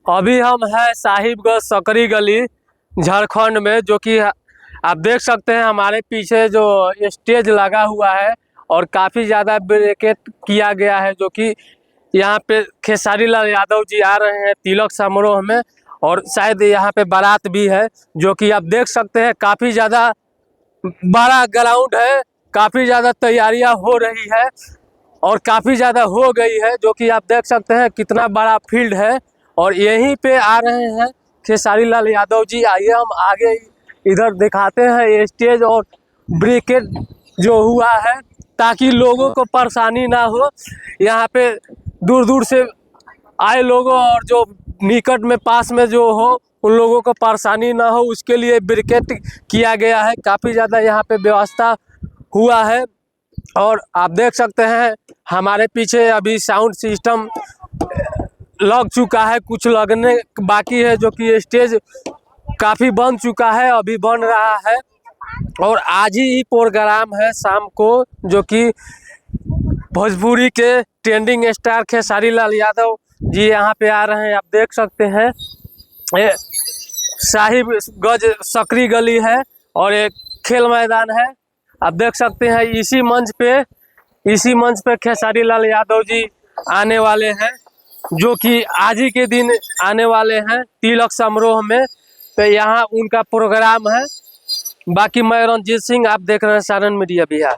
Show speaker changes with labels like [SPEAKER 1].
[SPEAKER 1] अभी हम है साहिबगंज सकरी गली झारखंड में, जो कि आप देख सकते हैं हमारे पीछे जो स्टेज लगा हुआ है और काफ़ी ज़्यादा बैरिकेड किया गया है, जो कि यहाँ पे खेसारी लाल यादव जी आ रहे हैं तिलक समारोह में। और शायद यहाँ पे बारात भी है, जो कि आप देख सकते हैं काफ़ी ज़्यादा बड़ा ग्राउंड है, काफ़ी ज़्यादा तैयारियां हो रही है और काफ़ी ज़्यादा हो गई है, जो कि आप देख सकते हैं कितना बड़ा फील्ड है। और यहीं पे आ रहे हैं खेसारी लाल यादव जी। आइए हम आगे इधर दिखाते हैं ये स्टेज और ब्रिकेट जो हुआ है, ताकि लोगों को परेशानी ना हो। यहाँ पे दूर दूर से आए लोगों और जो निकट में पास में जो हो उन लोगों को परेशानी ना हो, उसके लिए ब्रिकेट किया गया है। काफ़ी ज़्यादा यहाँ पे व्यवस्था हुआ है। और आप देख सकते हैं हमारे पीछे अभी साउंड सिस्टम लग चुका है, कुछ लगने बाकी है, जो कि स्टेज काफ़ी बन चुका है, अभी बन रहा है। और आज ही प्रोग्राम है शाम को, जो कि भोजपुरी के ट्रेंडिंग स्टार खेसारी लाल यादव जी यहाँ पे आ रहे हैं। आप देख सकते हैं ये साहिबगंज सकरी गली है और एक खेल मैदान है। आप देख सकते हैं इसी मंच पे खेसारी लाल यादव जी आने वाले हैं, जो कि आज ही के दिन आने वाले हैं तिलक समारोह में। तो यहाँ उनका प्रोग्राम है। बाकी मैं रंजीत सिंह, आप देख रहे हैं सारण मीडिया बिहार।